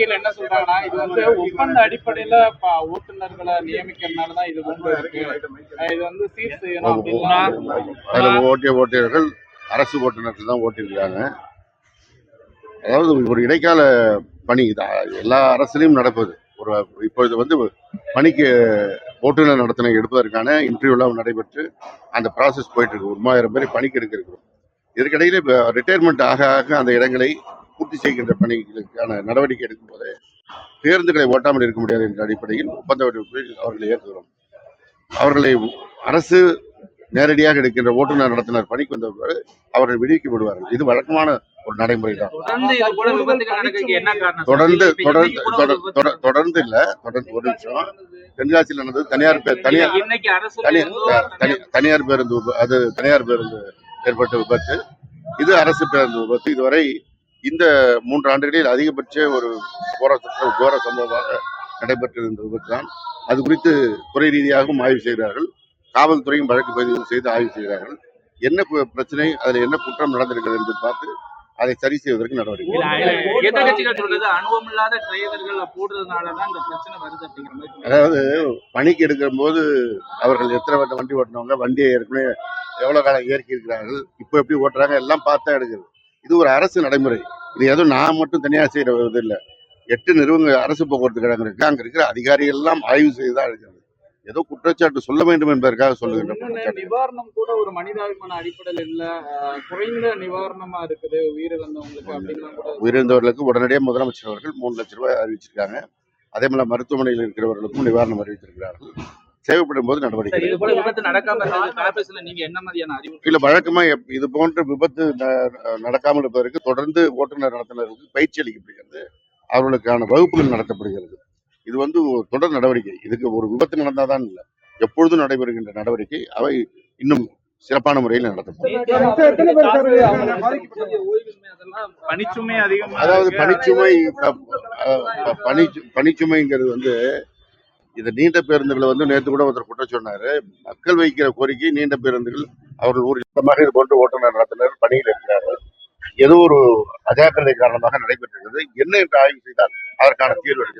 கட்சியில என்ன சொல்றாங்கன்னா, இது வந்து ஒப்பந்த அடிப்படையில ஓட்டுநர்களை நியமிக்கிறதுனாலதான் இது ரொம்ப இருக்கு. இது வந்து சீர் செய்யணும் அப்படின்னா ஓட்டிய ஓட்டுநர்கள் அரசு ஓட்டுநர்கள் தான் ஓட்டிருக்கிறாங்க. அதாவது ஒரு இடைக்கால பணி எல்லா அரசிலையும் நடப்பது. இப்பொழுது வந்து பணிக்கு ஓட்டுநர் நடத்தின எடுப்பதற்கான இன்டர்வியூலாம் நடைபெற்று அந்த ப்ராசஸ் போயிட்டு இருக்கு. 3000 பேரை பணிக்கு எடுக்கிறோம். இதற்கிடையில ரிட்டையர்மெண்ட் ஆக ஆக அந்த இடங்களை பூர்த்தி செய்கின்ற பணிகளுக்கான நடவடிக்கை எடுக்கும் போது பேருந்துகளை ஓட்டாமல் இருக்க முடியாது என்ற அடிப்படையில் ஒப்பந்த அவர்களை ஏற்கிறோம். அவர்களை அரசு நேரடியாக எடுக்கின்ற ஓட்டுநர் நடத்தினர் பணிக்கு வந்தவர்கள் அவர்கள் விடுவிக்கப்படுவார்கள். இது வழக்கமான ஒரு நடைமுறை தான். தொடர்ந்து இல்ல, ஒரு நிமிஷம். தென்காசியில் நடந்தது தனியார் பேருந்து, அது தனியார் பேருந்து ஏற்பட்ட விபத்து. இது அரசு பேருந்து விபத்து. இதுவரை இந்த 3 ஆண்டுகளில் அதிகபட்ச ஒரு கோர சம்பவமாக நடைபெற்றிருந்த விபத்து தான். அது குறித்து துறை ரீதியாகவும் ஆய்வு செய்கிறார்கள். காவல்துறையும் வழக்கு பதிவு செய்து ஆய்வு செய்கிறார்கள். என்ன பிரச்சனை, அதில் என்ன குற்றம் நடந்திருக்கிறது என்று பார்த்து அதை சரி செய்வதற்கு நடவடிக்கை. அதாவது பணிக்கு எடுக்கிற போது அவர்கள் எத்தனை வண்டி ஓட்டினவங்க, வண்டியை ஏற்கனவே எவ்வளவு காலம் இயற்கை இருக்கிறார்கள், இப்போ எப்படி ஓட்டுறாங்க எல்லாம் பார்த்தா எடுக்கிறது. இது ஒரு அரசு நடைமுறை. இது எதுவும் நான் மட்டும் தனியாக செய்யறது இல்லை. 8 நிறுவன அரசு போக்குவரத்து கழகம் இருக்கு. அங்க இருக்கிற அதிகாரிகள் எல்லாம் ஆய்வு செய்துதான் எடுக்கிறது. ஏதோ குற்றச்சாட்டு சொல்ல வேண்டும் என்பதற்காக சொல்லுகின்ற நிவாரணம் கூட ஒரு மனிதாபிமான அடிப்படையில் இல்ல, குறைந்த நிவாரணமா இருக்குது உயிரிழந்தவங்களுக்கு அப்படின்னா கூட. உயிரிழந்தவர்களுக்கு உடனடியாக முதலமைச்சர் அவர்கள் 3 லட்சம் ரூபாய் அறிவிச்சிருக்காங்க. அதே போல மருத்துவமனையில் இருக்கிறவர்களுக்கும் நிவாரணம் அறிவித்திருக்கிறார்கள். தேவைப்படும் போது நடவடிக்கை. இல்ல, வழக்கமா இது போன்ற விபத்து நடக்காமல் இருப்பதற்கு தொடர்ந்து ஓட்டுநர் நடத்துனர்களுக்கு பயிற்சி அளிக்கப்படுகிறது. அவர்களுக்கான வகுப்புகள் நடத்தப்படுகிறது. இது வந்து தொடர் நடவடிக்கை. இதுக்கு ஒரு விபத்து நடந்தாதான் இல்லை, எப்பொழுதும் நடைபெறுகின்ற நடவடிக்கை. அவை இன்னும் சிறப்பான முறையில் நடத்தப்படும். அதாவது பணிச்சுமைங்கிறது வந்து இந்த நீண்ட பேருந்துகளை வந்து நேற்று கூட ஒருத்தர் குற்றம் சொன்னாரு. மக்கள் வைக்கிற கோரிக்கை நீண்ட பேருந்துகள் அவர்கள் ஊர்ஜிதமாக இது போன்ற ஓட்டுநர் நடத்தினர் பணியில் இருக்கிறார்கள். ஏதோ ஒரு அஜாக்கிரதை காரணமாக நடைபெற்றிருக்கிறது. என்ன என்று ஆய்வு செய்தால் அதற்கான தீர்வு எடுக்க